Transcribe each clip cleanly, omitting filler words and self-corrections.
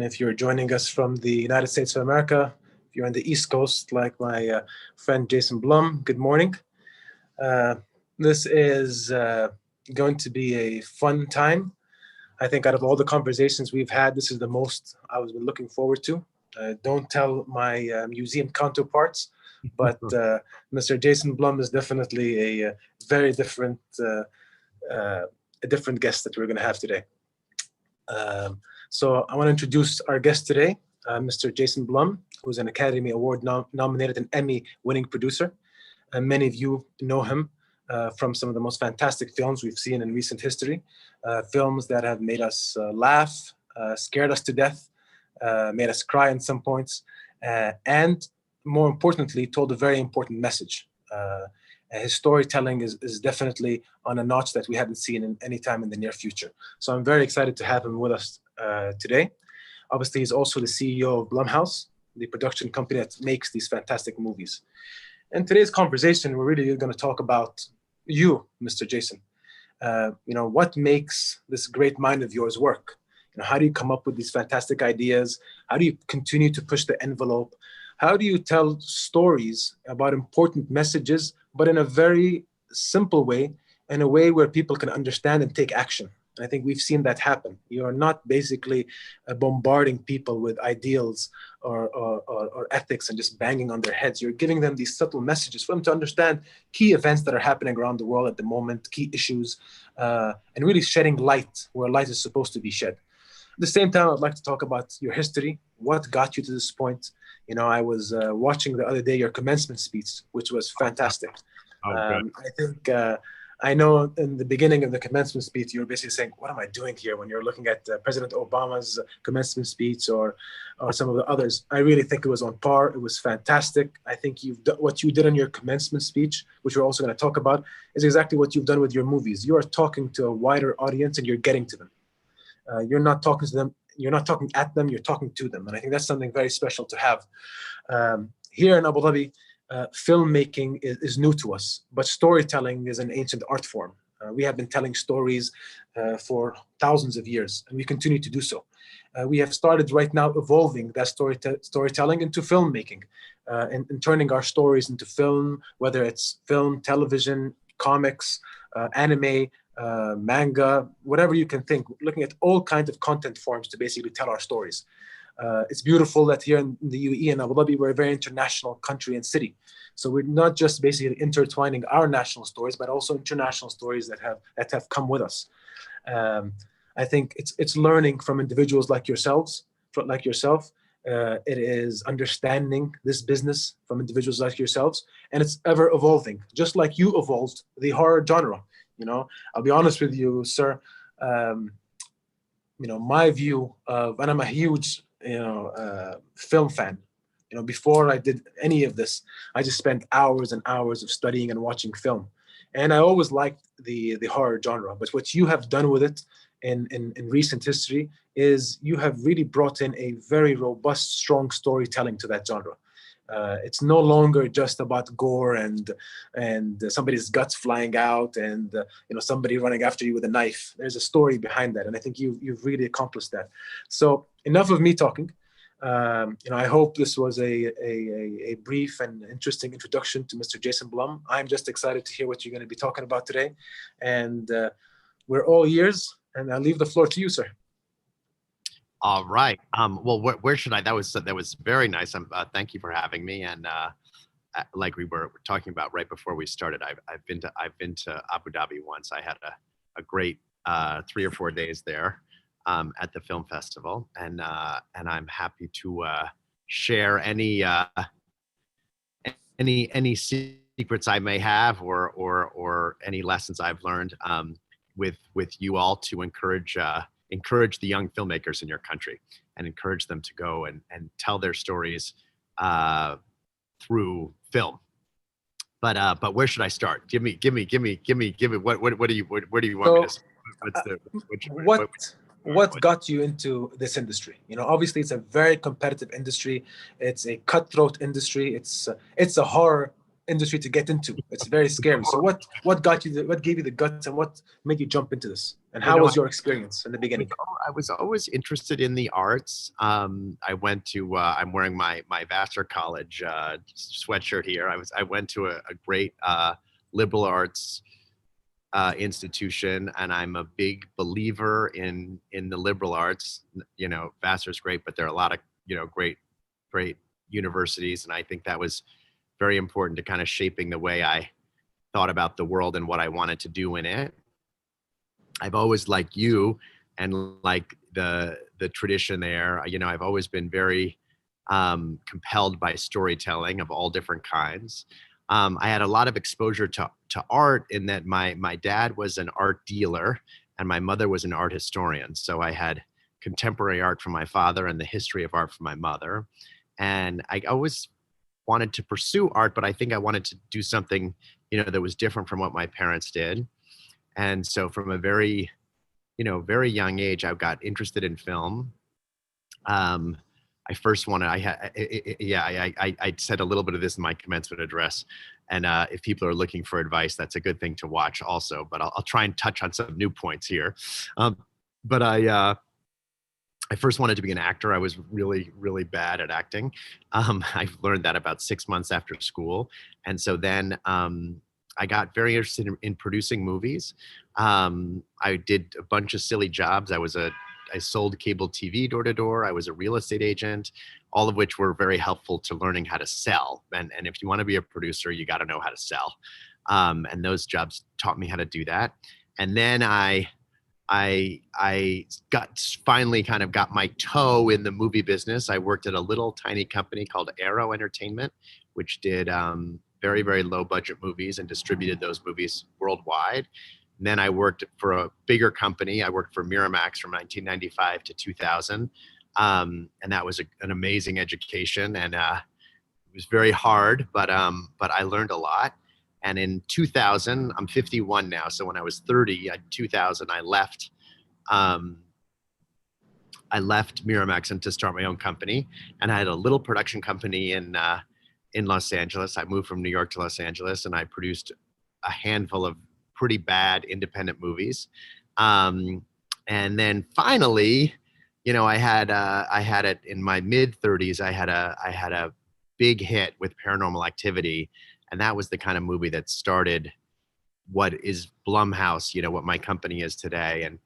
If you're joining us from the United States of America, if you're on the East Coast, like my friend Jason Blum, good morning. This is going to be a fun time. I think out of all the conversations we've had, this is the most I was looking forward to. Don't tell my museum counterparts, but Mr. Jason Blum is definitely a very different guest that we're going to have today. So I want to introduce our guest today, Mr. Jason Blum, who's an Academy Award nominated and Emmy winning producer. And many of you know him from some of the most fantastic films we've seen in recent history, films that have made us laugh, scared us to death, made us cry at some points, and more importantly, told a very important message. His storytelling is definitely on a notch that we haven't seen in any time in the near future. So I'm very excited to have him with us today. Obviously, he's also the CEO of Blumhouse, the production company that makes these fantastic movies. In today's conversation, we're really going to talk about you, Mr. Jason. What makes this great mind of yours work? How do you come up with these fantastic ideas? How do you continue to push the envelope? How do you tell stories about important messages, but in a very simple way, in a way where people can understand and take action? And I think we've seen that happen. You are not basically bombarding people with ideals or ethics and just banging on their heads. You're giving them these subtle messages for them to understand key events that are happening around the world at the moment, key issues, and really shedding light where light is supposed to be shed. At the same time, I'd like to talk about your history, what got you to this point. I was watching the other day your commencement speech, which was fantastic. I think I know in the beginning of the commencement speech, you were basically saying, what am I doing here? When you're looking at President Obama's commencement speech or some of the others, I really think it was on par. It was fantastic. I think what you did in your commencement speech, which we're also going to talk about, is exactly what you've done with your movies. You are talking to a wider audience and you're getting to them. You're not talking to them. You're not talking at them. You're talking to them. And I think that's something very special to have. Here in Abu Dhabi, filmmaking is new to us, but storytelling is an ancient art form. We have been telling stories for thousands of years, and we continue to do so. We have started right now evolving that storytelling into filmmaking, and turning our stories into film, whether it's film, television, comics, anime, manga, whatever you can think, looking at all kinds of content forms to basically tell our stories. It's beautiful that here in the UAE and Abu Dhabi, we're a very international country and city. So we're not just basically intertwining our national stories, but also international stories that have come with us. I think it's learning from individuals like yourself. It is understanding this business from individuals like yourselves, and it's ever evolving, just like you evolved the horror genre. I'll be honest with you, sir. My view of, and I'm a huge film fan. Before I did any of this, I just spent hours and hours of studying and watching film. And I always liked the horror genre. But what you have done with it in recent history is you have really brought in a very robust, strong storytelling to that genre. It's no longer just about gore and somebody's guts flying out and somebody running after you with a knife. There's a story behind that, and I think you've really accomplished that. So enough of me talking. I hope this was a brief and interesting introduction to Mr. Jason Blum. I'm just excited to hear what you're going to be talking about today, and we're all ears. And I'll leave the floor to you, sir. All right. Well, where should I? That was very nice. Thank you for having me. And like we were talking about right before we started, I've been to Abu Dhabi once. I had a great 3 or 4 days there at the film festival, and I'm happy to share any secrets I may have or any lessons I've learned with you all to encourage the young filmmakers in your country and encourage them to go and tell their stories through film. But where should I start? Give me. What do you want me to? What got you into this industry? Obviously it's a very competitive industry. It's a cutthroat industry. It's a horror industry to get into. It's very scary. So what gave you the guts, and what made you jump into this? And how was your experience in the beginning? I was always interested in the arts. I went to I'm wearing my Vassar College sweatshirt here. I went to a great liberal arts institution, and I'm a big believer in the liberal arts. You know, Vassar's great, but there are a lot of, you know, great universities, and I think that was very important to kind of shaping the way I thought about the world and what I wanted to do in it. I've always, like you and like the tradition there, you know, I've always been very compelled by storytelling of all different kinds. I had a lot of exposure to art in that my dad was an art dealer and my mother was an art historian. So I had contemporary art from my father and the history of art from my mother. And I always wanted to pursue art, but I think I wanted to do something, you know, that was different from what my parents did. And so from a very young age, I got interested in film. I said a little bit of this in my commencement address. And if people are looking for advice, that's a good thing to watch also. But I'll try and touch on some new points here. But I first wanted to be an actor. I was really, really bad at acting. I learned that about 6 months after school. And so then I got very interested in producing movies. I did a bunch of silly jobs. I sold cable TV door to door. I was a real estate agent, all of which were very helpful to learning how to sell. And if you want to be a producer, you got to know how to sell. And those jobs taught me how to do that. And then I finally kind of got my toe in the movie business. I worked at a little tiny company called Aero Entertainment, which did very, very low budget movies and distributed those movies worldwide. And then I worked for a bigger company. I worked for Miramax from 1995 to 2000. And that was an amazing education. And it was very hard, but I learned a lot. And in 2000, I'm 51 now. So when I was 30, in 2000, I left Miramax and to start my own company. And I had a little production company in Los Angeles. I moved from New York to Los Angeles, and I produced a handful of pretty bad independent movies. And then finally, you know, I had it in my mid 30s. I had a big hit with Paranormal Activity. And that was the kind of movie that started what is Blumhouse, you know, what my company is today. And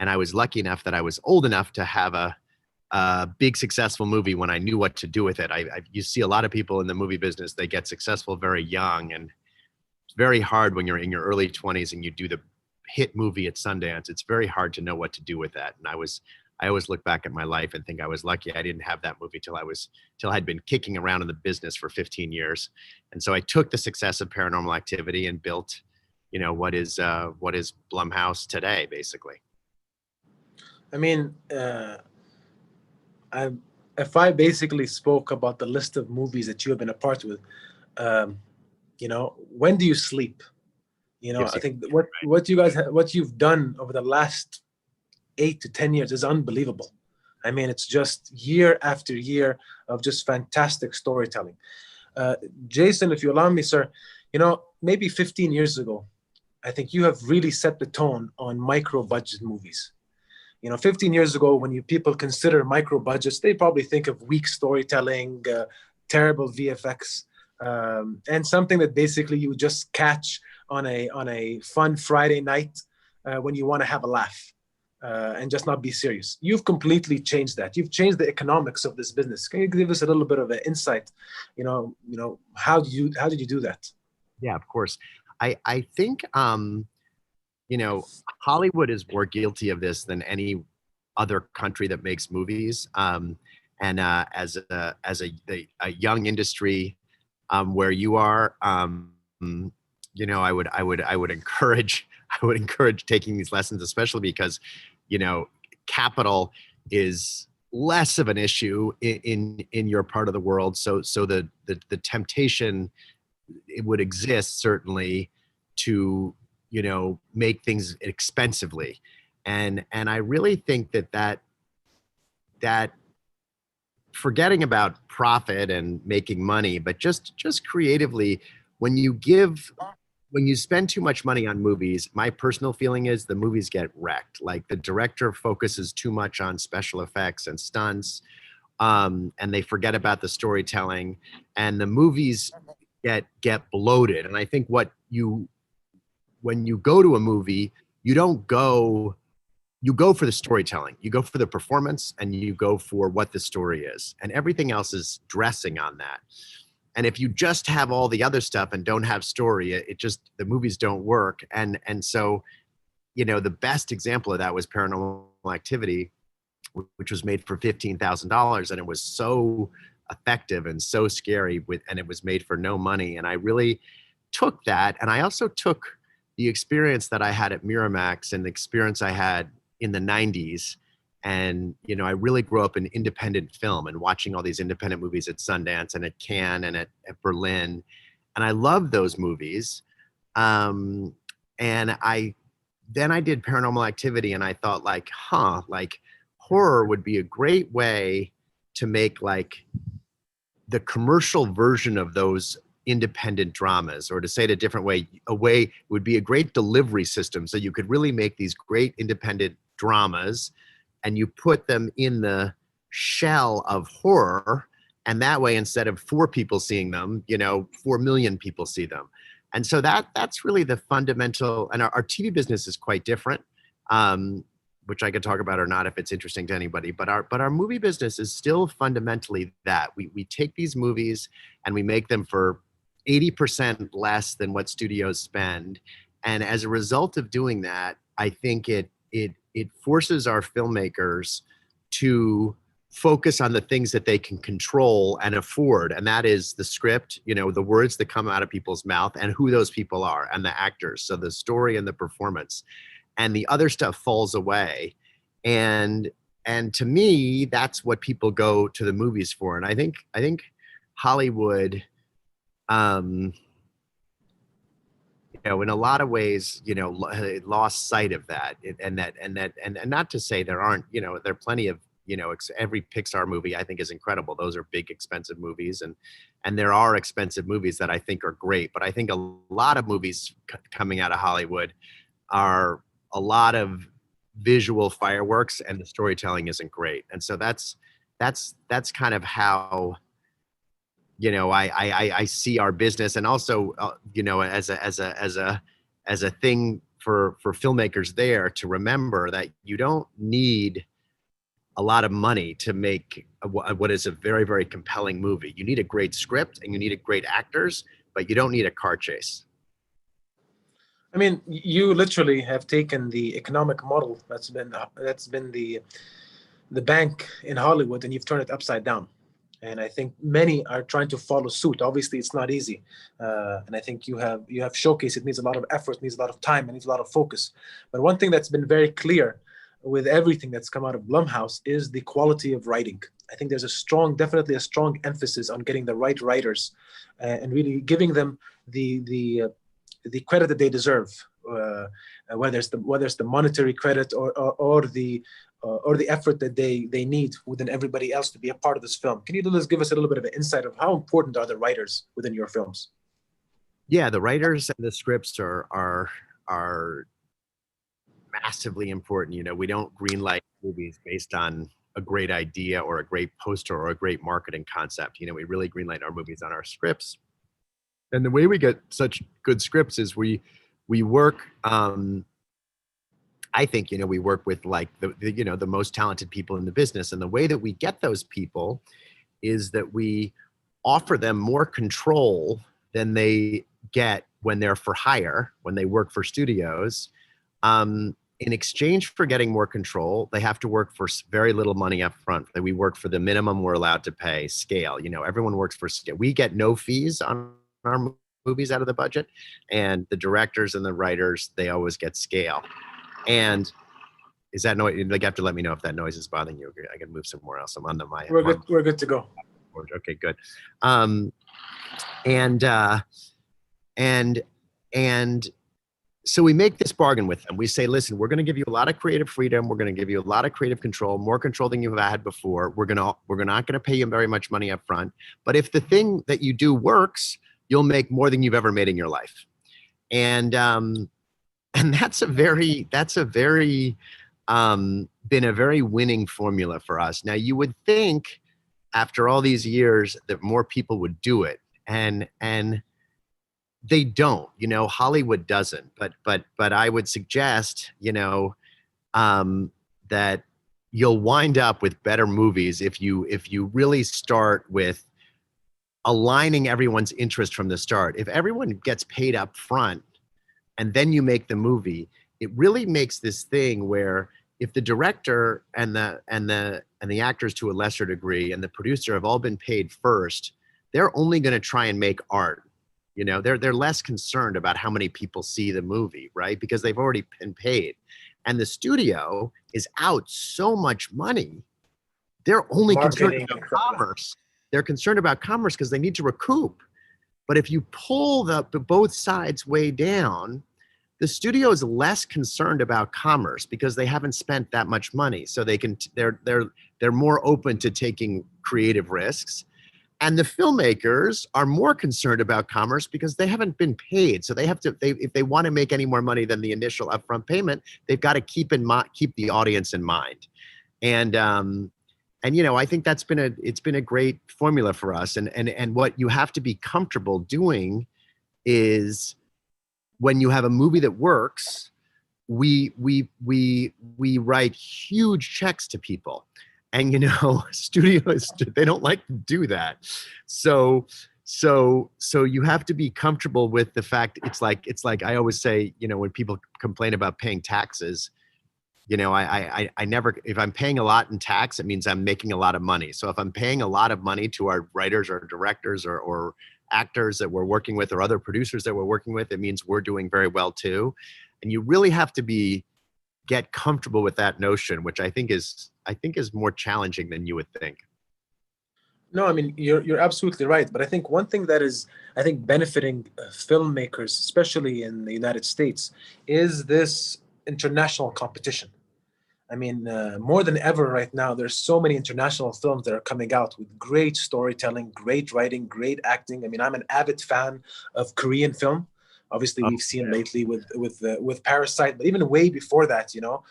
I was lucky enough that I was old enough to have a big successful movie when I knew what to do with it. You see a lot of people in the movie business, they get successful very young, and it's very hard when you're in your early 20s and you do the hit movie at Sundance. It's very hard to know what to do with that. And I always look back at my life and think I was lucky I didn't have that movie till I'd been kicking around in the business for 15 years. And so I took the success of Paranormal Activity and built, you know, what is Blumhouse today, basically. I mean, if I basically spoke about the list of movies that you have been a part with, you know, when do you sleep? You know, I think what you've done over the last 8 to 10 years is unbelievable. I mean, it's just year after year of just fantastic storytelling. Jason, if you allow me, sir, you know, maybe 15 years ago, I think you have really set the tone on micro budget movies. You know, 15 years ago, when people consider micro budgets, they probably think of weak storytelling, terrible VFX, and something that basically you just catch on a fun Friday night when you want to have a laugh. And just not be serious. You've completely changed that. You've changed the economics of this business. Can you give us a little bit of an insight? You know, how did you do that? Yeah, of course. I think you know, Hollywood is more guilty of this than any other country that makes movies. And as a young industry where you are, you know, I would encourage taking these lessons, especially because, you know, capital is less of an issue in your part of the world. So the temptation, it would exist certainly to, you know, make things expensively. And I really think that forgetting about profit and making money, but just creatively when you spend too much money on movies, my personal feeling is the movies get wrecked. Like the director focuses too much on special effects and stunts, and they forget about the storytelling, and the movies get bloated. And I think when you go to a movie, you go for the storytelling, you go for the performance, and you go for what the story is, and everything else is dressing on that. And if you just have all the other stuff and don't have story, the movies don't work. And so, the best example of that was Paranormal Activity, which was made for $15,000, and it was so effective and so scary and it was made for no money. And I really took that, and I also took the experience that I had at Miramax and the experience I had in the 90s. And, I really grew up in independent film and watching all these independent movies at Sundance and at Cannes and at Berlin. And I loved those movies. And then I did Paranormal Activity, and I thought like horror would be a great way to make like the commercial version of those independent dramas, or to say it a different way, would be a great delivery system. So you could really make these great independent dramas, and you put them in the shell of horror. And that way, instead of 4 people seeing them, 4 million people see them. And so that's really the fundamental, and our TV business is quite different, which I could talk about or not if it's interesting to anybody, but our movie business is still fundamentally that. We take these movies and we make them for 80% less than what studios spend. And as a result of doing that, I think it forces our filmmakers to focus on the things that they can control and afford. And that is the script, the words that come out of people's mouth and who those people are, and the actors. So the story and the performance, and the other stuff falls away. And to me, that's what people go to the movies for. And I think Hollywood, in a lot of ways, lost sight of that. And not to say there aren't, there are plenty of, every Pixar movie I think is incredible. Those are big, expensive movies. And there are expensive movies that I think are great. But I think a lot of movies coming out of Hollywood are a lot of visual fireworks, and the storytelling isn't great. And so that's kind of how, I see our business, and also, as a thing for filmmakers there to remember that you don't need a lot of money to make what is a very, very compelling movie. You need a great script and you need great actors, but you don't need a car chase. I mean, you literally have taken the economic model that's been the bank in Hollywood, and you've turned it upside down. And I think many are trying to follow suit. Obviously, it's not easy, and I think you have showcased it needs a lot of effort, needs a lot of time, and needs a lot of focus. But one thing that's been very clear with everything that's come out of Blumhouse is the quality of writing. I think there's definitely a strong emphasis on getting the right writers, and really giving them the credit that they deserve, whether it's the monetary credit or the effort that they need within everybody else to be a part of this film. Can you just give us a little bit of an insight of how important are the writers within your films? Yeah, the writers and the scripts are massively important. We don't greenlight movies based on a great idea or a great poster or a great marketing concept. We really greenlight our movies on our scripts. And the way we get such good scripts is we work, I think, we work with like the most talented people in the business. And the way that we get those people is that we offer them more control than they get when they're for hire, when they work for studios. In exchange for getting more control, they have to work for very little money up front. We work for the minimum we're allowed to pay, scale. Everyone works for scale. We get no fees on our movies out of the budget, and the directors and the writers, they always get scale. And is that noise? You have to let me know if that noise is bothering you. I can move somewhere else. I'm on the mic. We're good to go. Okay, good. And so we make this bargain with them. We say, listen, we're going to give you a lot of creative freedom. We're going to give you a lot of creative control, more control than you've had before. We're not going to pay you very much money up front. But if the thing that you do works, you'll make more than you've ever made in your life. And that's a very been a very winning formula for us. Now, you would think after all these years that more people would do it, and they don't. You know, Hollywood doesn't. But I would suggest, you know, that you'll wind up with better movies if you really start with aligning everyone's interest from the start. If everyone gets paid up front and then you make the movie, it really makes this thing where if the director and the actors to a lesser degree and the producer have all been paid first, they're only going to try and make art. You know, they're less concerned about how many people see the movie, right? Because they've already been paid. And the studio is out so much money. They're only concerned about commerce. They're concerned about commerce because they need to recoup. But if you pull the both sides way down, the studio is less concerned about commerce because they haven't spent that much money. So they're more open to taking creative risks. And the filmmakers are more concerned about commerce because they haven't been paid. So if they want to make any more money than the initial upfront payment, they've got to keep the audience in mind. And you know, I think it's been a great formula for us. And what you have to be comfortable doing is when you have a movie that works, we write huge checks to people. And you know, studios, they don't like to do that. So you have to be comfortable with the fact it's like I always say, you know, when people complain about paying taxes, you know, I never, if I'm paying a lot in tax, it means I'm making a lot of money. So if I'm paying a lot of money to our writers or directors or actors that we're working with or other producers that we're working with, it means we're doing very well too. And you really have to get comfortable with that notion, which I think is more challenging than you would think. No, I mean, you're absolutely right. But I think one thing that is, I think, benefiting filmmakers, especially in the United States, is this international competition. I mean, more than ever right now, there's so many international films that are coming out with great storytelling, great writing, great acting. I mean, I'm an avid fan of Korean film. Obviously, we've seen lately with Parasite, but even way before that, you know,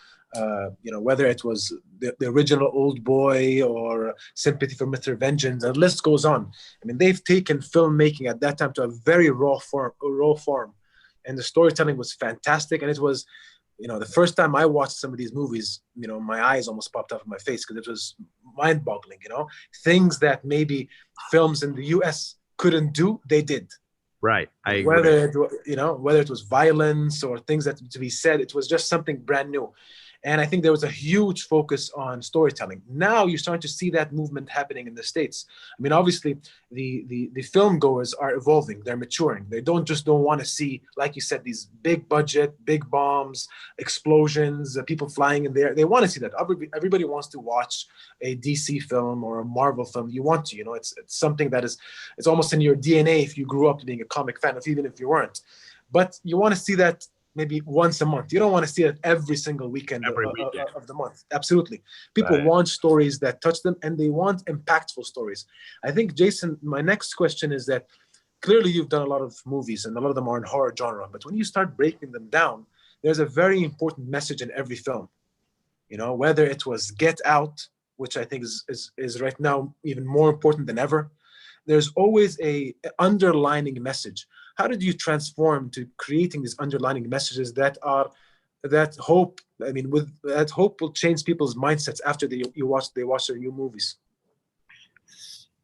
whether it was the original Old Boy or Sympathy for Mr. Vengeance, the list goes on. I mean, they've taken filmmaking at that time to a very raw form, and the storytelling was fantastic. And it was, you know, the first time I watched some of these movies, you know, my eyes almost popped out of my face because it was mind-boggling. You know, things that maybe films in the U.S. couldn't do, they did. Right. Whether it was violence or things that to be said, it was just something brand new. And I think there was a huge focus on storytelling. Now you're starting to see that movement happening in the States. I mean, obviously, the film goers are evolving. They're maturing. They don't want to see, like you said, these big budget, big bombs, explosions, people flying in there. They want to see that. Everybody wants to watch a DC film or a Marvel film. You want to, you know, it's something that is, it's almost in your DNA if you grew up being a comic fan, even if you weren't. But you want to see that maybe once a month. You don't want to see it every single weekend of the month. Absolutely. People want stories that touch them, and they want impactful stories. I think, Jason, my next question is that clearly you've done a lot of movies and a lot of them are in horror genre, but when you start breaking them down, there's a very important message in every film. You know, whether it was Get Out, which I think is right now even more important than ever, there's always a underlining message. How did you transform to creating these underlining messages that hope? I mean, with that hope will change people's mindsets after they watch their new movies.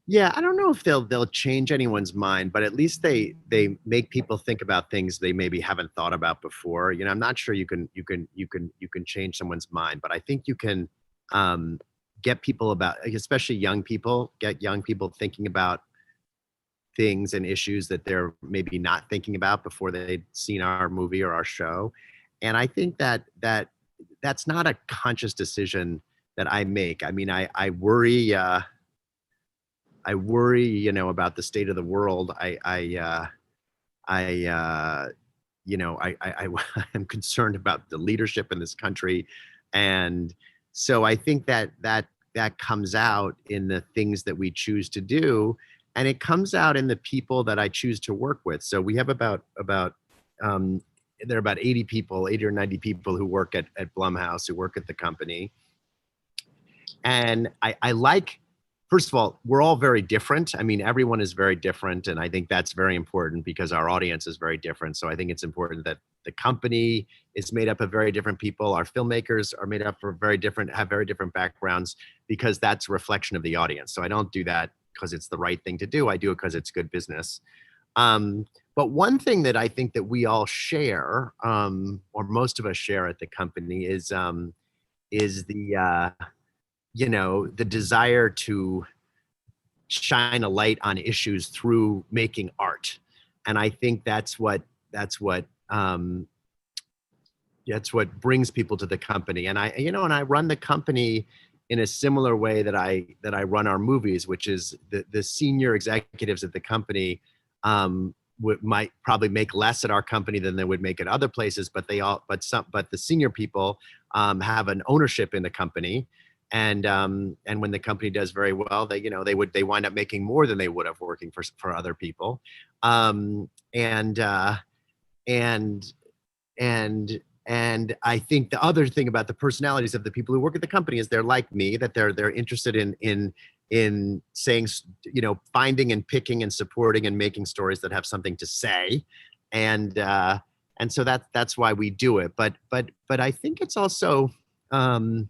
Yeah, I don't know if they'll change anyone's mind, but at least they make people think about things they maybe haven't thought about before. You know, I'm not sure you can change someone's mind, but I think you can get people especially young people, thinking about things and issues that they're maybe not thinking about before they'd seen our movie or our show. And I think that's not a conscious decision that I make. I mean, I worry, you know, about the state of the world. I'm concerned about the leadership in this country. And so I think that comes out in the things that we choose to do. and it comes out in the people that I choose to work with. So we have there are about 80 people, 80 or 90 people who work at Blumhouse, who work at the company. And I like, first of all, we're all very different. I mean, everyone is very different. And I think that's very important because our audience is very different. So I think it's important that the company is made up of very different people. Our filmmakers are made up of have very different backgrounds, because that's a reflection of the audience. So I don't do that because it's the right thing to do. I do it because it's good business. But one thing that I think that we all share, or most of us share at the company, is the the desire to shine a light on issues through making art. And I think that's what brings people to the company. And I run the company in a similar way that I run our movies, which is the senior executives at the company might probably make less at our company than they would make at other places, but the senior people have an ownership in the company, and when the company does very well, they wind up making more than they would have working for other people, and I think the other thing about the personalities of the people who work at the company is they're like me, that they're interested in saying, finding and picking and supporting and making stories that have something to say. And so that's why we do it. But I think it's also, there's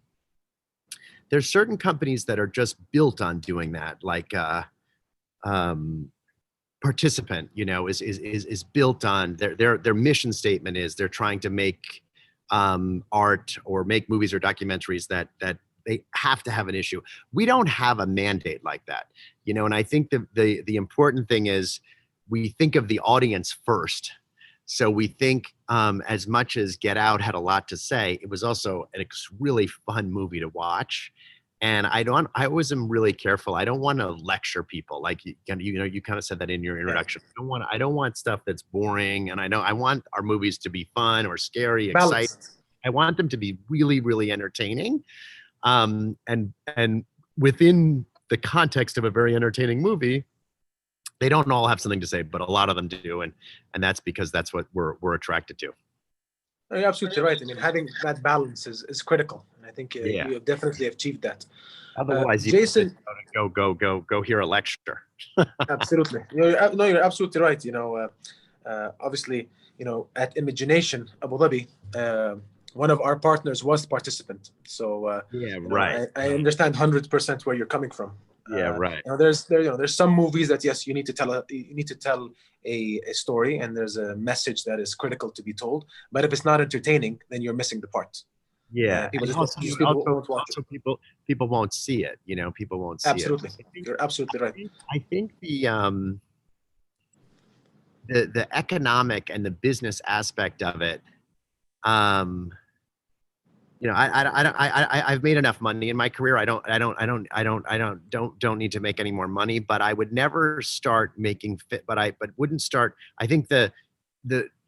certain companies that are just built on doing that. Like, Participant, is built on their mission statement is they're trying to make art or make movies or documentaries that they have to have an issue. We don't have a mandate like that, and I think the important thing is we think of the audience first. So we think, as much as Get Out had a lot to say, it was also a really fun movie to watch. And I always am really careful. I don't want to lecture people. Like, you kind of said that in your introduction. I don't want stuff that's boring. And I want our movies to be fun or scary, exciting. I want them to be really, really entertaining. And within the context of a very entertaining movie, they don't all have something to say, but a lot of them do. And that's because that's what we're attracted to. You're absolutely right. I mean, having that balance is critical. And I think you have definitely achieved that. Otherwise, Jason, go hear a lecture. Absolutely. You're absolutely right. Obviously, at Imagination, Abuظbي, one of our partners was Participant. So right. I understand 100% where you're coming from. Right. There's some movies that, yes, you need to tell a story, and there's a message that is critical to be told. But if it's not entertaining, then you're missing the part. People won't see it. People won't see absolutely. it. You're absolutely right. I think the economic and the business aspect of it. I've made enough money in my career. I don't need to make any more money, but I would never start making wouldn't start. I think the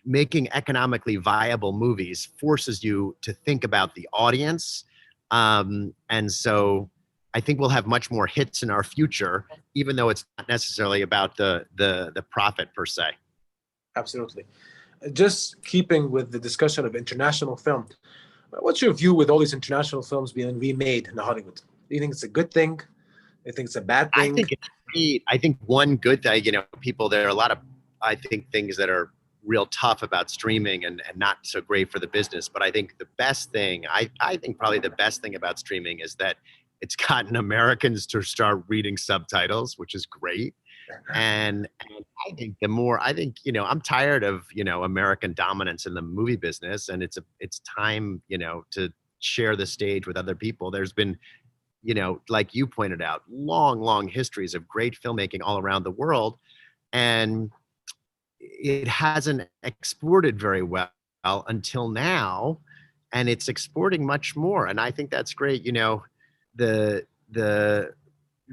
making economically viable movies forces you to think about the audience. And so I think we'll have much more hits in our future, even though it's not necessarily about the profit per se. Absolutely. Just keeping with the discussion of international film, what's your view with all these international films being remade in Hollywood? Do you think it's a good thing? Do you think it's a bad thing? I think it's great. I think one good thing, there are a lot of, I think, things that are real tough about streaming and not so great for the business. But I think the best thing, I think probably the best thing about streaming is that it's gotten Americans to start reading subtitles, which is great. And I think I'm tired of, American dominance in the movie business, and it's time, to share the stage with other people. There's been, like you pointed out, long histories of great filmmaking all around the world, and it hasn't exported very well until now, and it's exporting much more. And I think that's great. The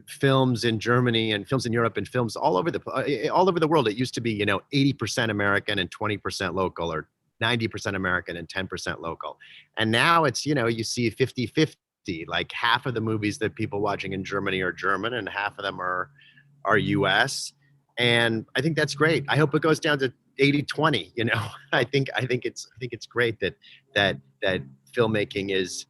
films in Germany and films in Europe and films all over the world. It used to be, 80% American and 20% local, or 90% American and 10% local. And now it's, you see 50-50, like half of the movies that people watching in Germany are German and half of them are are US, and I think that's great. I hope it goes down to 80-20. You know, I think it's great that filmmaking is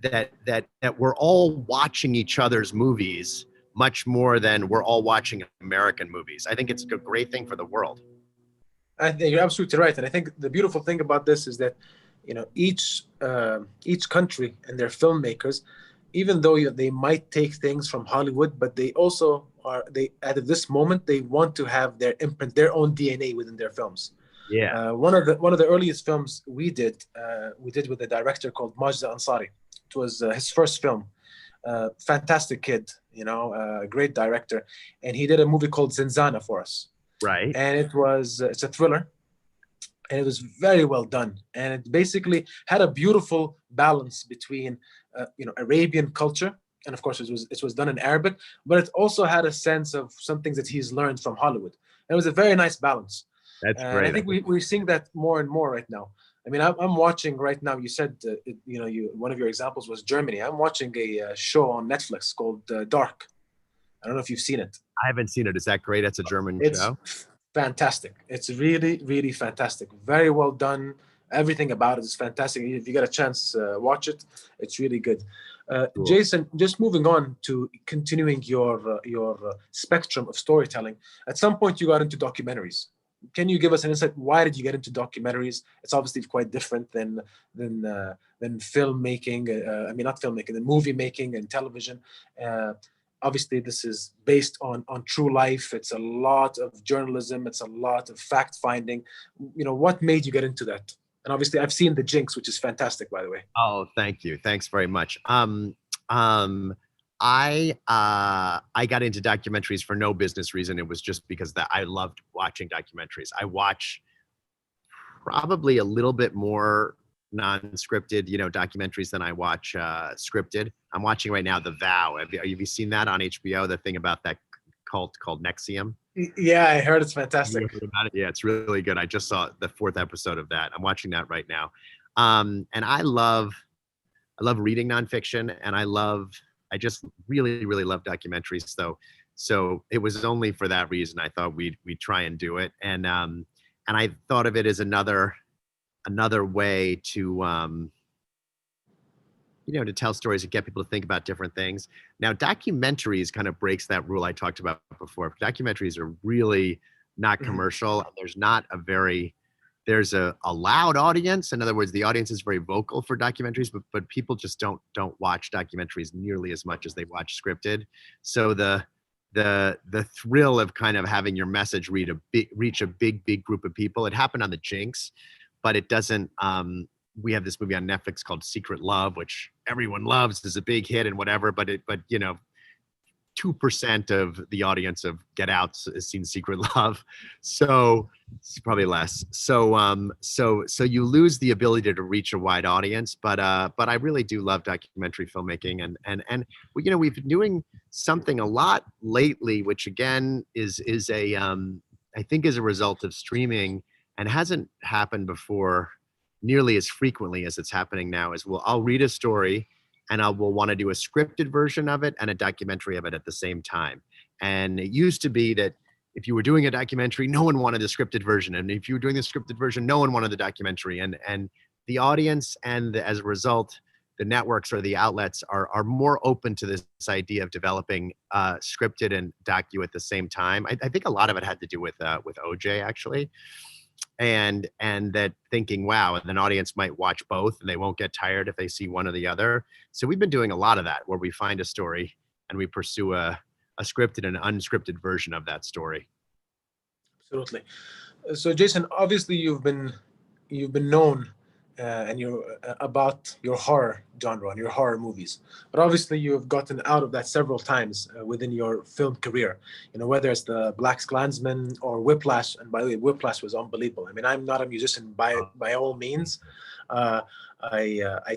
that we're all watching each other's movies much more than we're all watching American movies. I think it's a great thing for the world. I think you're absolutely right, and I think the beautiful thing about this is that, you know, each country and their filmmakers, even though they might take things from Hollywood, but they also at this moment they want to have their imprint, their own DNA within their films. Yeah. One of the earliest films we did with a director called Majda Ansari. It was his first film. Fantastic kid, you know, great director, and he did a movie called Zinzana for us. Right. And it's a thriller, and it was very well done, and it basically had a beautiful balance between you know, Arabian culture, and of course it was done in Arabic, but it also had a sense of some things that he's learned from Hollywood, and it was a very nice balance. That's great. And I think we're seeing that more and more right now. I mean, I'm watching right now. You said you know, one of your examples was Germany. I'm watching a show on Netflix called Dark. I don't know if you've seen it. I haven't seen it. Is that great? It's a German show. Fantastic. It's really, really fantastic. Very well done. Everything about it is fantastic. If you get a chance, watch it. It's really good. Cool. Jason, just moving on to continuing your spectrum of storytelling. At some point, you got into documentaries. Can you give us an insight? Why did you get into documentaries? It's obviously quite different than filmmaking. I mean, not filmmaking, than movie making and television. Obviously, this is based on true life. It's a lot of journalism. It's a lot of fact finding. You know, what made you get into that? And obviously, I've seen The Jinx, which is fantastic, by the way. Oh, thank you. Thanks very much. I got into documentaries for no business reason. It was just because that I loved watching documentaries. I watch probably a little bit more non-scripted, you know, documentaries than I watch scripted. I'm watching right now The Vow. Have you seen that on HBO? The thing about that cult called NXIVM? Yeah, I heard it's fantastic. You heard about it? Yeah, it's really good. I just saw the 4th episode of that. I'm watching that right now. And I love reading nonfiction, and I just really, really love documentaries. So it was only for that reason I thought we'd try and do it. And I thought of it as another way to you know, to tell stories and get people to think about different things. Now, documentaries kind of breaks that rule I talked about before. Documentaries are really not commercial, and there's a loud audience. In other words, the audience is very vocal for documentaries, but people just don't watch documentaries nearly as much as they watch scripted. So the thrill of kind of having your message reach a big group of people. It happened on The Jinx, but it doesn't. We have this movie on Netflix called Secret Love, which everyone loves, is a big hit and whatever, but you know, 2% of the audience of Get Out has seen Secret Love, so it's probably less. So you lose the ability to reach a wide audience. But I really do love documentary filmmaking, and you know, we've been doing something a lot lately, which again is a I think is a result of streaming and hasn't happened before nearly as frequently as it's happening now. Is I'll read a story, and we'll want to do a scripted version of it and a documentary of it at the same time. And it used to be that if you were doing a documentary, no one wanted the scripted version. And if you were doing the scripted version, no one wanted the documentary. And the audience, and as a result, the networks or the outlets are more open to this idea of developing scripted and docu at the same time. I think a lot of it had to do with OJ, actually. And that thinking, wow, and an audience might watch both and they won't get tired if they see one or the other. So we've been doing a lot of that, where we find a story and we pursue a scripted and unscripted version of that story. Absolutely. So Jason, obviously you've been known and you're about your horror genre and your horror movies, but obviously you've gotten out of that several times within your film career. You know, whether it's the BlacKkKlansman or Whiplash, and by the way, Whiplash was unbelievable. I mean, I'm not a musician by all means. I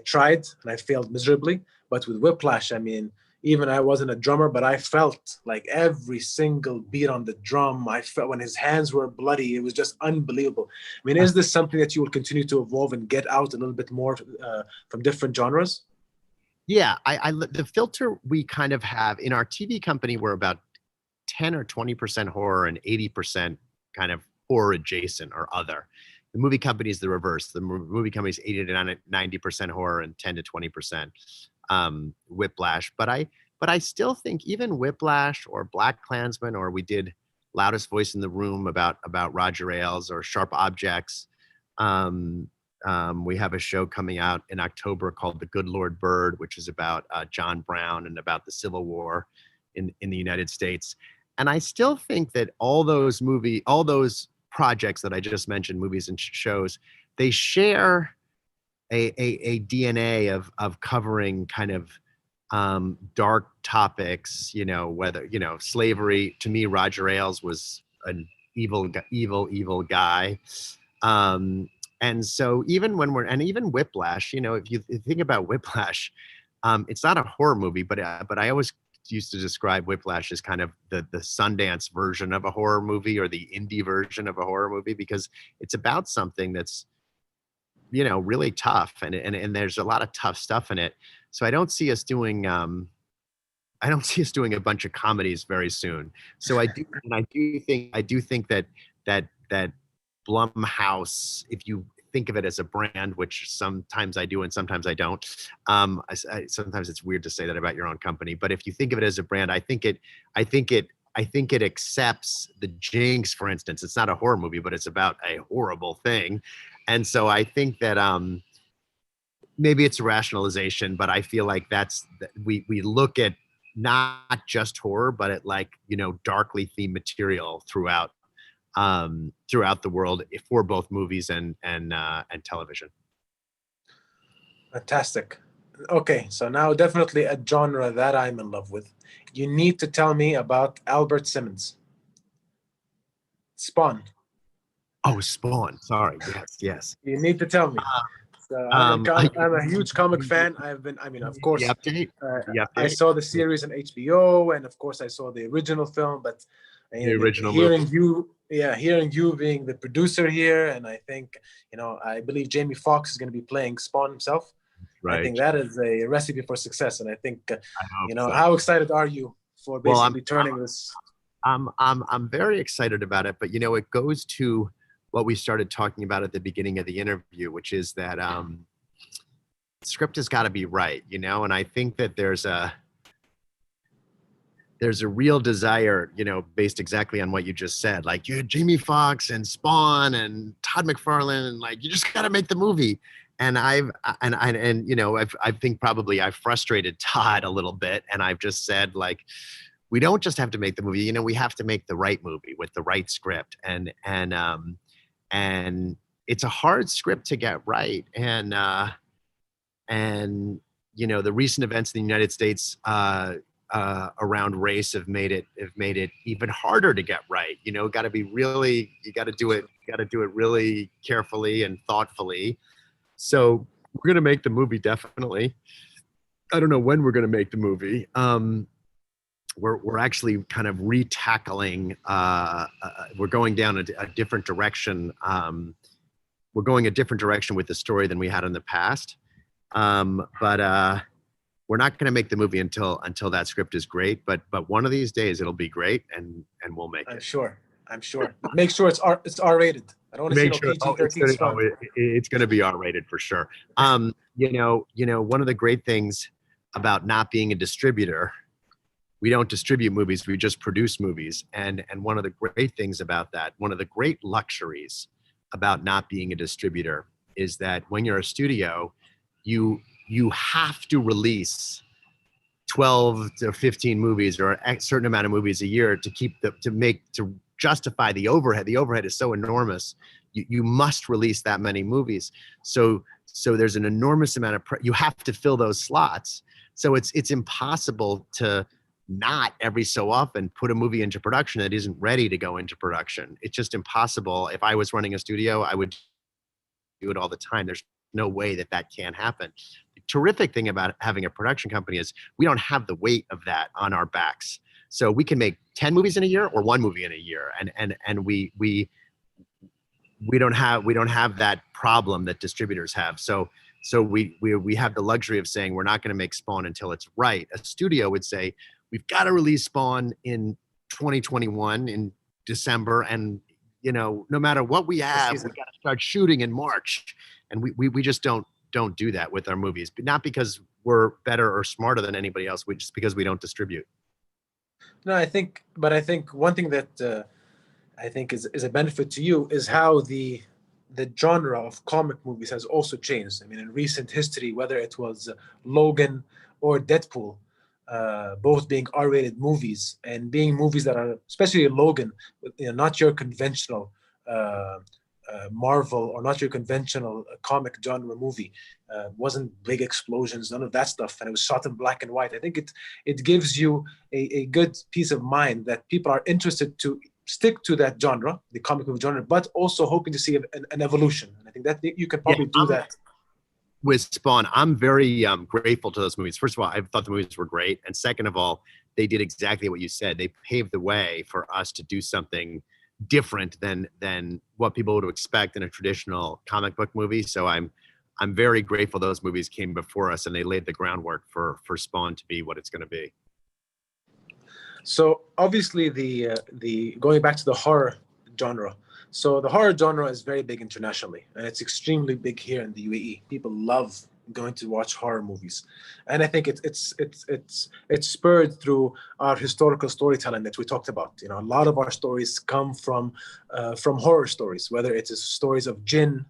tried and I failed miserably, but with Whiplash, I mean, even I wasn't a drummer, but I felt like every single beat on the drum. I felt when his hands were bloody, it was just unbelievable. I mean, is this something that you will continue to evolve and get out a little bit more from different genres? Yeah, the filter we kind of have in our TV company, we're about 10 or 20% horror and 80% kind of horror adjacent or other. The movie company is the reverse. The movie company is 80 to 90% horror and 10 to 20% Whiplash. But I still think even Whiplash or Black Klansman, or we did Loudest Voice in the Room about Roger Ailes, or Sharp Objects. We have a show coming out in October called The Good Lord Bird, which is about John Brown and about the Civil War in the United States. And I still think that all those projects that I just mentioned, movies and shows, they share a DNA of covering kind of dark topics, whether, slavery. To me, Roger Ailes was an evil guy. And so even even Whiplash, if you think about Whiplash, it's not a horror movie, but I always used to describe Whiplash as kind of the Sundance version of a horror movie, or the indie version of a horror movie, because it's about something that's, really tough, and there's a lot of tough stuff in it. So I don't see us doing a bunch of comedies very soon. So I do think that Blumhouse, if you think of it as a brand, which sometimes I do and sometimes I don't. Sometimes it's weird to say that about your own company, but if you think of it as a brand, I think it accepts the jinx. For instance, it's not a horror movie, but it's about a horrible thing, and so I think that maybe it's a rationalization, but I feel like we look at not just horror, but at darkly themed material throughout the world for both movies and television. Fantastic. Okay, so now definitely a genre that I'm in love with. You need to tell me about Albert Simmons. Spawn. Oh, Spawn. Sorry. Yes. You need to tell me. So I'm a huge comic fan. Of course, I saw the series on HBO, and of course I saw the original film, but hearing you being the producer here, and I think, I believe Jamie Foxx is going to be playing Spawn himself. Right. I think that is a recipe for success, and I think, so. How excited are you for basically turning this? I'm very excited about it, but it goes to what we started talking about at the beginning of the interview, which is that script has got to be right, and I think that there's a real desire, based exactly on what you just said. Like, you had Jamie Foxx and Spawn and Todd McFarlane, and you just got to make the movie. And I think probably I've frustrated Todd a little bit, and I've just said, we don't just have to make the movie. We have to make the right movie with the right script, and it's a hard script to get right. And the recent events in the United States around race have made it even harder to get right. You got to do it really carefully and thoughtfully. So we're going to make the movie, definitely. I don't know when we're going to make the movie. We're actually kind of retackling. We're going down a different direction. We're going a different direction with the story than we had in the past. But we're not going to make the movie until that script is great. But one of these days it'll be great, and we'll make it. I'm sure. Make sure it's R-rated. I don't want to see PG-13 stuff. It's going to be R-rated for sure. One of the great things about not being a distributor, we don't distribute movies, we just produce movies. And one of the great things about that, one of the great luxuries about not being a distributor, is that when you're a studio, you have to release 12 to 15 movies or a certain amount of movies a year to justify the overhead. The overhead is so enormous. You must release that many movies. So there's an enormous amount of you have to fill those slots. So it's impossible to not every so often put a movie into production that isn't ready to go into production. It's just impossible. If I was running a studio, I would do it all the time. There's no way that can't happen. The terrific thing about having a production company is we don't have the weight of that on our backs. So we can make 10 movies in a year or one movie in a year. And we don't have that problem that distributors have. So we have the luxury of saying we're not going to make Spawn until it's right. A studio would say, we've got to release Spawn in 2021 in December, and no matter what we have, we got to start shooting in March, and we just don't do that with our movies, but not because we're better or smarter than anybody else, just because we don't distribute. No, I think one thing that I think is a benefit to you is how the genre of comic movies has also changed. I mean, in recent history, whether it was Logan or Deadpool, both being R-rated movies and being movies that are, especially Logan, not your conventional Marvel or not your conventional comic genre movie. Wasn't big explosions, none of that stuff, and it was shot in black and white. I think it gives you a good peace of mind that people are interested to stick to that genre, the comic movie genre, but also hoping to see an evolution. And I think that you can probably do that. With Spawn, I'm very grateful to those movies. First of all, I thought the movies were great. And second of all, they did exactly what you said. They paved the way for us to do something different than what people would expect in a traditional comic book movie. So I'm very grateful those movies came before us and they laid the groundwork for Spawn to be what it's going to be. So obviously the going back to the horror genre. So the horror genre is very big internationally, and it's extremely big here in the UAE. People love going to watch horror movies, and I think it's spurred through our historical storytelling that we talked about. A lot of our stories come from horror stories, whether it is stories of jinn,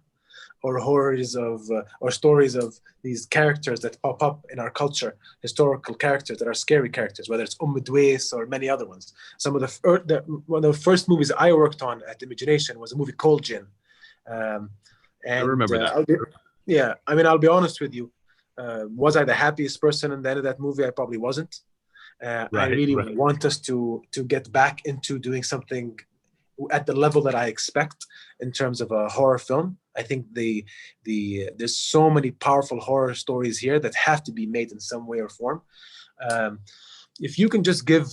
or horrors of or stories of these characters that pop up in our culture, historical characters that are scary characters, whether it's Dwais or many other ones. Some of one of the first movies I worked on at Imagination was a movie called Jinn. And I remember that. I'll be honest with you. Was I the happiest person in the end of that movie? I probably wasn't. I really want us to get back into doing something at the level that I expect in terms of a horror film. I think there's so many powerful horror stories here that have to be made in some way or form. If you can just give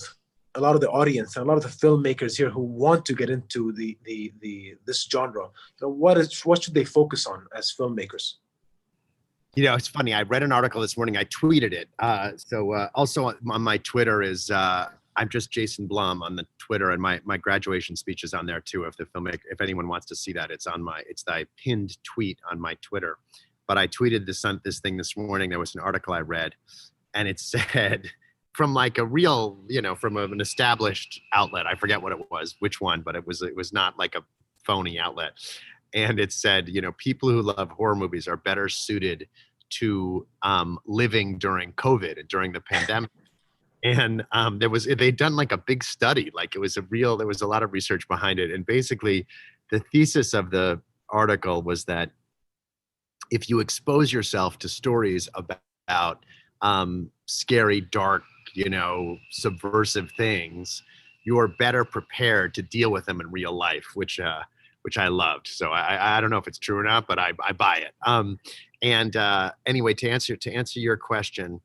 a lot of the audience and a lot of the filmmakers here who want to get into this genre, what should they focus on as filmmakers? It's funny. I read an article this morning. I tweeted it. Also on my Twitter is I'm just Jason Blum on the Twitter, and my graduation speech is on there too. If anyone wants to see that, it's the pinned tweet on my Twitter. But I tweeted this thing this morning. There was an article I read, and it said from like a real, from an established outlet. I forget what it was, which one, but it was not like a phony outlet. And it said, people who love horror movies are better suited to living during COVID and during the pandemic. And they'd done like a big study, like there was a lot of research behind it. And basically the thesis of the article was that if you expose yourself to stories about scary, dark, subversive things, you are better prepared to deal with them in real life, which I loved. So I don't know if it's true or not, but I buy it. Anyway, to answer your question,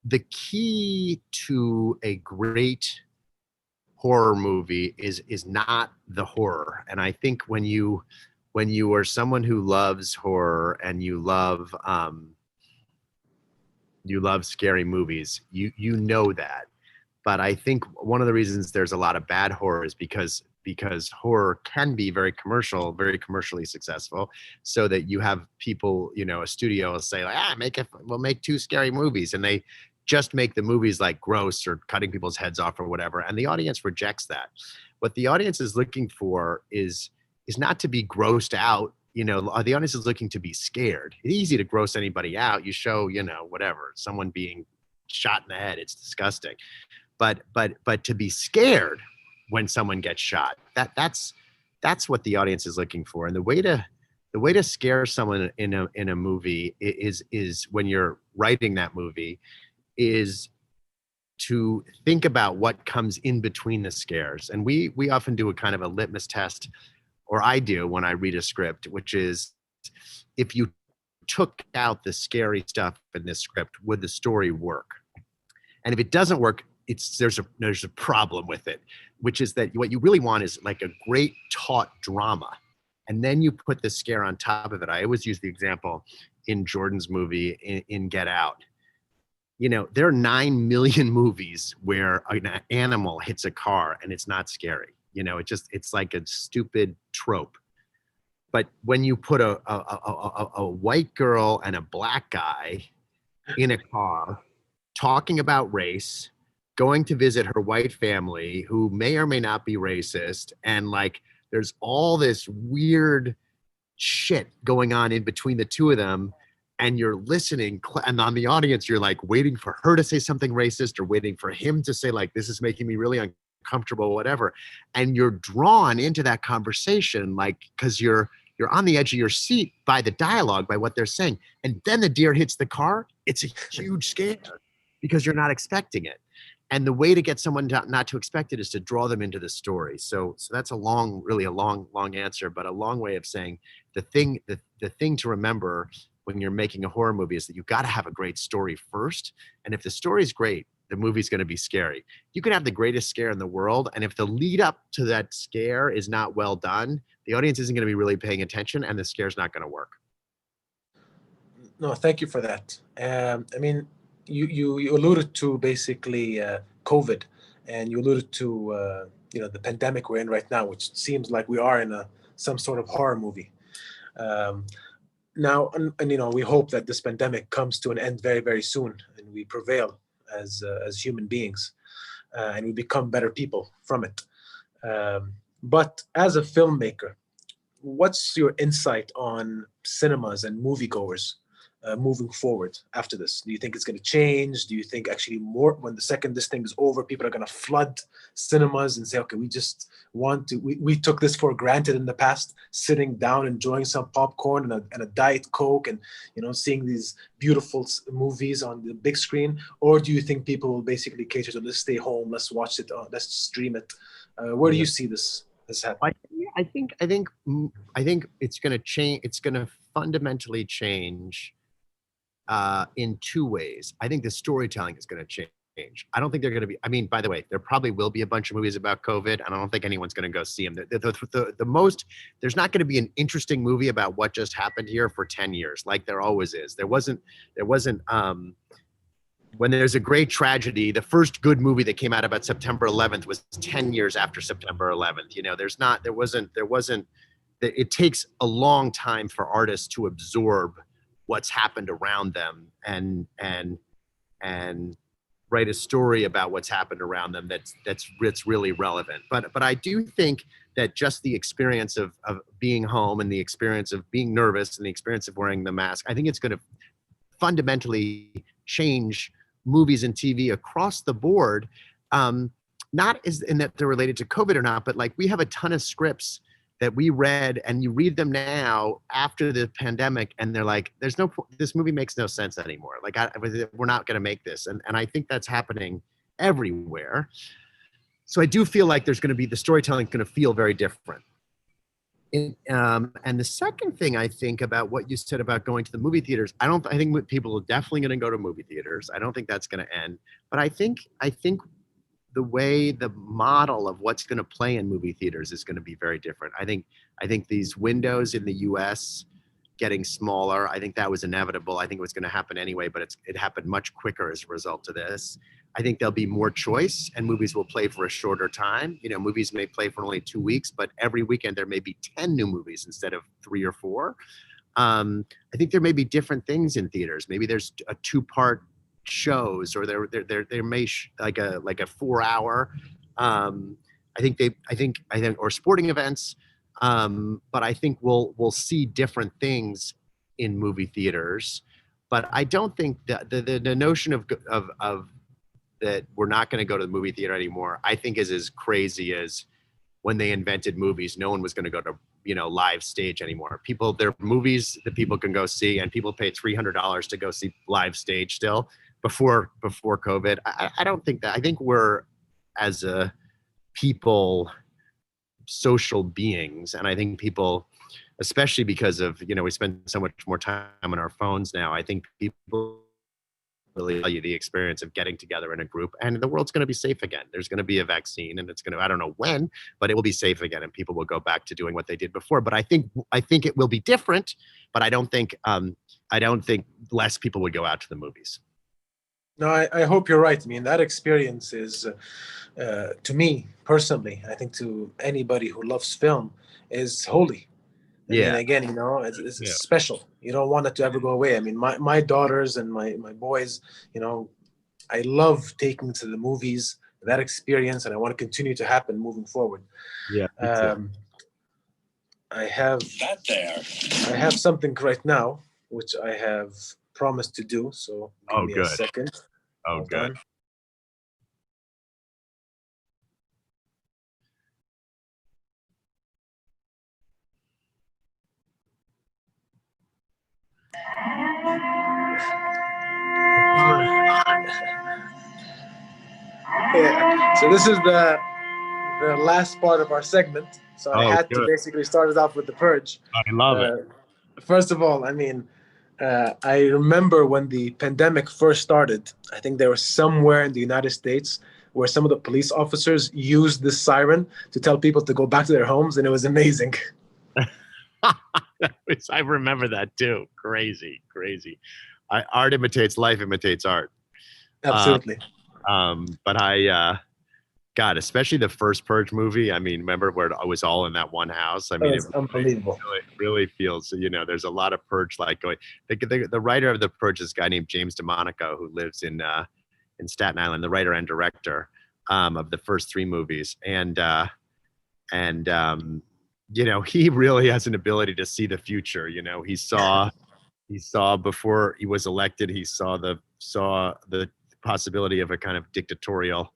the key to a great horror movie is not the horror. And I think when you are someone who loves horror and you love scary movies, you know that. But I think one of the reasons there's a lot of bad horror is because horror can be very commercially successful, so that you have people, a studio will say like, we'll make 2 scary movies, and they just make the movies like gross or cutting people's heads off or whatever, and the audience rejects that. What the audience is looking for is not to be grossed out. The audience is looking to be scared. It's easy to gross anybody out. You show, whatever, someone being shot in the head, it's disgusting. But to be scared when someone gets shot, that's what the audience is looking for. And the way to scare someone in a movie is when you're writing that movie, is to think about what comes in between the scares. And we often do a kind of a litmus test, or I do when I read a script, which is, if you took out the scary stuff in this script, would the story work? And if it doesn't work, there's a problem with it, which is that what you really want is like a great taut drama. And then you put the scare on top of it. I always use the example in Jordan's movie in Get Out. You know, there are 9 million movies where an animal hits a car and it's not scary. You know, it's like a stupid trope. But when you put a white girl and a black guy in a car talking about race, going to visit her white family who may or may not be racist, and like there's all this weird shit going on in between the two of them, and you're listening, and on the audience you're like waiting for her to say something racist or waiting for him to say like, this is making me really uncomfortable, whatever, and you're drawn into that conversation, like, because you're on the edge of your seat by the dialogue, by what they're saying, and then the deer hits the car. It's a huge scare because you're not expecting it. And the way to get someone not to expect it is to draw them into the story. So that's really a long answer, but a long way of saying the thing to remember when you're making a horror movie is that you got to have a great story first. And if the story is great, the movie's going to be scary. You can have the greatest scare in the world, and if the lead up to that scare is not well done, the audience isn't going to be really paying attention, and the scare's not going to work. No, thank you for that. I mean, you alluded to basically COVID, and you alluded to the pandemic we're in right now, which seems like we are in some sort of horror movie. Now, and we hope that this pandemic comes to an end very, very soon, and we prevail as human beings, and we become better people from it. But as a filmmaker, what's your insight on cinemas and moviegoers moving forward after this? Do you think it's going to change? Do you think actually more when the second this thing is over, people are going to flood cinemas and say, okay, we just want to, we took this for granted in the past, sitting down, enjoying some popcorn and a Diet Coke and, seeing these beautiful movies on the big screen? Or do you think people will basically cater to, let's stay home, let's watch it, let's stream it? Where do you see this happening? I think it's going to change. It's going to fundamentally change in two ways. I think the storytelling is going to change. I don't think they're going to be, I mean, by the way, there probably will be a bunch of movies about COVID, and I don't think anyone's going to go see them. The most, there's not going to be an interesting movie about what just happened here for 10 years, like there always is. There wasn't, when there's a great tragedy, the first good movie that came out about September 11th was 10 years after September 11th. It takes a long time for artists to absorb what's happened around them and write a story about what's happened around them that's really relevant. But I do think that just the experience of being home and the experience of being nervous and the experience of wearing the mask, I think it's going to fundamentally change movies and TV across the board. Not as in that they're related to COVID or not, but like we have a ton of scripts that we read, and you read them now after the pandemic, and they're like, this movie makes no sense anymore. Like, we're not going to make this. And I think that's happening everywhere. So I do feel like the storytelling is going to feel very different. And the second thing I think about what you said about going to the movie theaters, I think people are definitely going to go to movie theaters. I don't think that's going to end. But I think the way the model of what's going to play in movie theaters is going to be very different. I think these windows in the US getting smaller, I think that was inevitable. I think it was going to happen anyway, but it happened much quicker as a result of this. I think there'll be more choice, and movies will play for a shorter time. Movies may play for only 2 weeks, but every weekend there may be 10 new movies instead of 3 or 4. I think there may be different things in theaters. Maybe there's a 2-part shows, or there may like a 4-hour. I think or sporting events. But I think we'll see different things in movie theaters. But I don't think that the notion of that we're not going to go to the movie theater anymore, I think is as crazy as when they invented movies. No one was going to go to live stage anymore. There are movies that people can go see, and people pay $300 to go see live stage still before COVID. I don't think that. I think we're, as a people, social beings, and I think people, especially because of we spend so much more time on our phones now, I think people really value the experience of getting together in a group, and the world's going to be safe again. There's going to be a vaccine, and I don't know when, but it will be safe again, and people will go back to doing what they did before. But I think it will be different, but I don't think less people would go out to the movies. No, I hope you're right. I mean, that experience is, to me personally, I think to anybody who loves film, is holy. I mean, Yeah, again, it's yeah. special. You don't want it to ever go away. I mean, my daughters and my boys, you know, I love taking to the movies, that experience, and I want to continue to happen moving forward. Yeah, me too. Um, I have That there. I have something right now which I have promised to do. So give Oh, me a good. second. Oh, Hold good. on. Yeah. So this is the last part of our segment. So I Oh, had to good. basically start it off with the purge. I love it. First of all, I mean, I remember when the pandemic first started. I think there was somewhere in the United States where some of the police officers used this siren to tell people to go back to their homes, and it was amazing. I remember that too. Crazy, crazy. Art imitates life, imitates art. Absolutely. But God, especially the first Purge movie. I mean, remember where it was all in that one house? I It mean, was unbelievable. really feels, there's a lot of Purge like going. The writer of the Purge is a guy named James DeMonico who lives in Staten Island, the writer and director of the first three movies. And he really has an ability to see the future. He saw before he was elected, he saw the possibility of a kind of dictatorial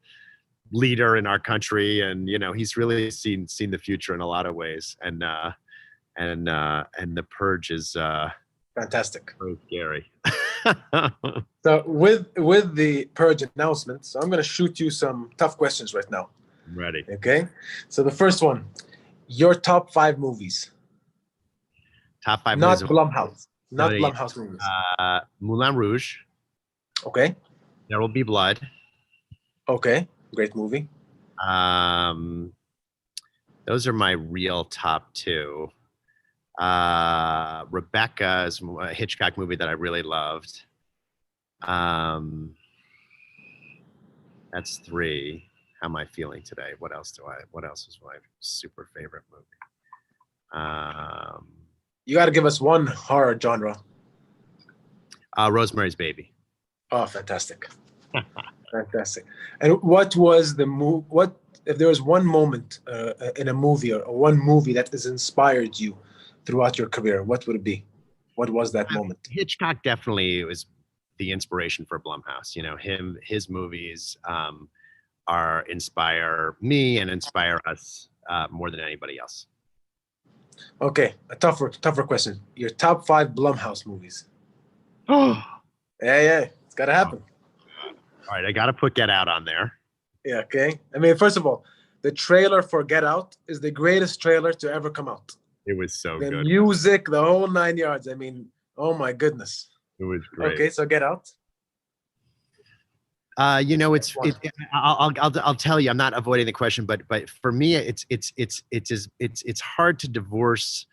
leader in our country, and he's really seen the future in a lot of ways. And the Purge is Fantastic. so scary. So with the purge announcement, so I'm going to shoot you some tough questions right now. I'm ready. Okay. So the first one, your top 5 movies. Top 5 Not movies. Blumhouse. Not Sorry. Blumhouse movies. Moulin Rouge. Okay. There Will Be Blood. Okay. Great movie. Those are my real top 2. Rebecca is a Hitchcock movie that I really loved. That's 3. How am I feeling today? What else is my super favorite movie? You got to give us one horror genre. Rosemary's Baby. Oh, fantastic. Fantastic. And what was the what if there was one moment in a movie or one movie that has inspired you throughout your career, what would it be? What was that moment? Hitchcock definitely was the inspiration for Blumhouse. His movies inspire me and inspire us more than anybody else. Okay, a tougher question. Your top 5 Blumhouse movies. Oh, Yeah, it's got to happen. all right, I got to put Get Out on there. Yeah, okay. I mean, first of all, the trailer for Get Out is the greatest trailer to ever come out. It was so good. The music, the whole 9 yards. I mean, oh my goodness. It was great. Okay, so Get Out. I'll tell you, I'm not avoiding the question, but for me, it's hard to divorce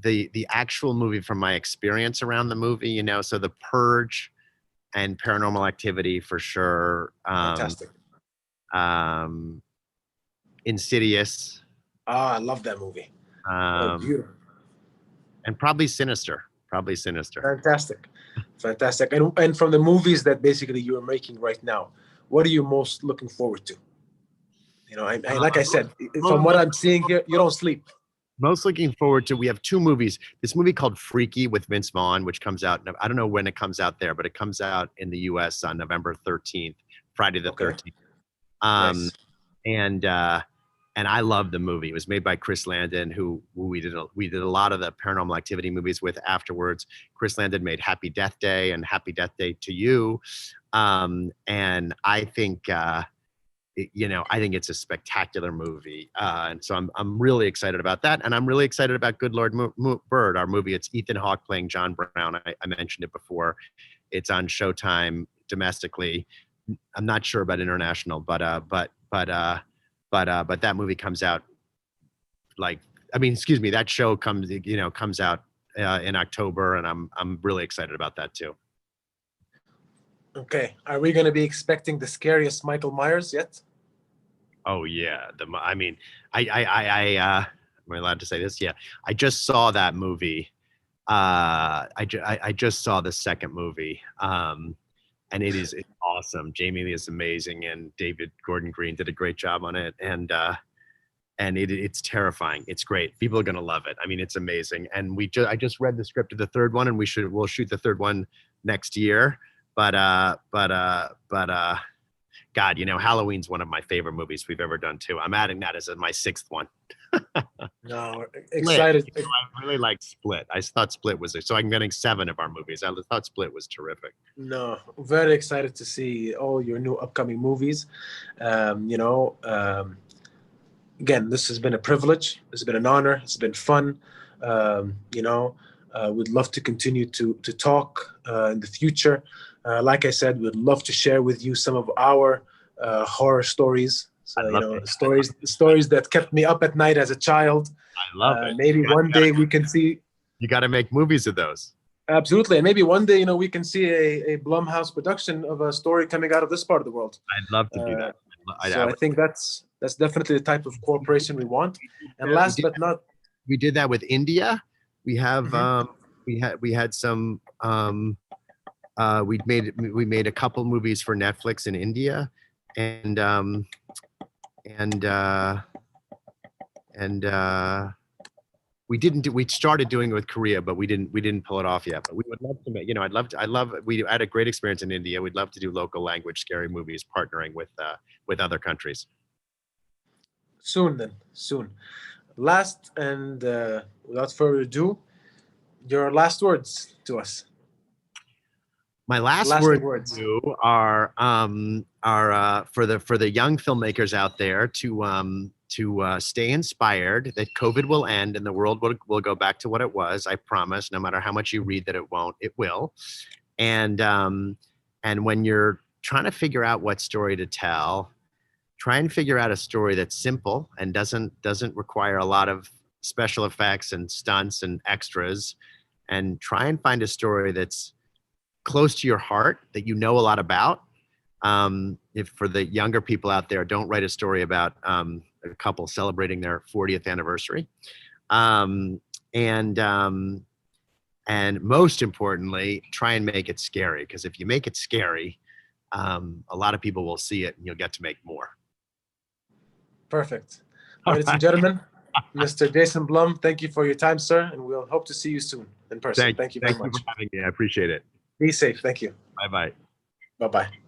the actual movie from my experience around the movie. So The Purge and Paranormal Activity for sure. Fantastic. Insidious. I love that movie. Beautiful. And probably Sinister. Fantastic. And from the movies that basically you're making right now, what are you most looking forward to? Like I said, from what I'm seeing here, you don't sleep. Most looking forward to, we have 2 movies. This movie called Freaky with Vince Vaughn, which comes out, I don't know when it comes out there, but it comes out in the US on November 13th, Friday the 13th. Nice. And I love the movie. It was made by Chris Landon, who we did a lot of the Paranormal Activity movies with afterwards. Chris Landon made Happy Death Day and Happy Death Day to You. And I think, I think it's a spectacular movie. And so I'm really excited about that. And I'm really excited about Good Lord Bird, our movie. It's Ethan Hawke playing John Brown. I mentioned it before. It's on Showtime domestically. I'm not sure about international, but that movie comes out that show comes out in October, and I'm really excited about that too. Okay. Are we going to be expecting the scariest Michael Myers yet? Oh yeah, I mean, am I allowed to say this? Yeah, I just saw that movie. I just saw the second movie, and it's awesome. Jamie Lee is amazing, and David Gordon Green did a great job on it, and it's terrifying. It's great. People are gonna love it. I mean, it's amazing. And I just read the script of the third one, and we'll shoot the third one next year. But God, Halloween's one of my favorite movies we've ever done too. I'm adding that as my sixth one. No, excited. Split. I really liked Split. I thought Split was so I'm getting 7 of our movies. I thought Split was terrific. No, very excited to see all your new upcoming movies. Again, this has been a privilege. It's been an honor. It's been fun. We'd love to continue to talk in the future. Like I said, we'd love to share with you some of our horror stories. So, stories that kept me up at night as a child. I love it. Maybe one day we can see. You got to make movies of those. Absolutely, and maybe one day, we can see a Blumhouse production of a story coming out of this part of the world. I'd love to do that. I think that's definitely the type of cooperation we want. And last but not, we did that with India. We have we had some. We made a couple movies for Netflix in India, and we started doing it with Korea, but we didn't pull it off yet. But we would love to make, we had a great experience in India. We'd love to do local language scary movies, partnering with other countries. Soon. Last and without further ado, your last words to us. My last words to you are for the young filmmakers out there to stay inspired, that COVID will end and the world will go back to what it was. I promise. No matter how much you read that it won't, it will. And when you're trying to figure out what story to tell, try and figure out a story that's simple and doesn't require a lot of special effects and stunts and extras, and try and find a story that's close to your heart, that you know a lot about. If for the younger people out there, don't write a story about a couple celebrating their 40th anniversary. And most importantly, try and make it scary, because if you make it scary, a lot of people will see it and you'll get to make more. Perfect. Ladies and gentlemen, Mr. Jason Blum, thank you for your time, sir, and we'll hope to see you soon in person. Thank you very much. Thank you for having me. I appreciate it. Be safe. Thank you. Bye-bye. Bye-bye.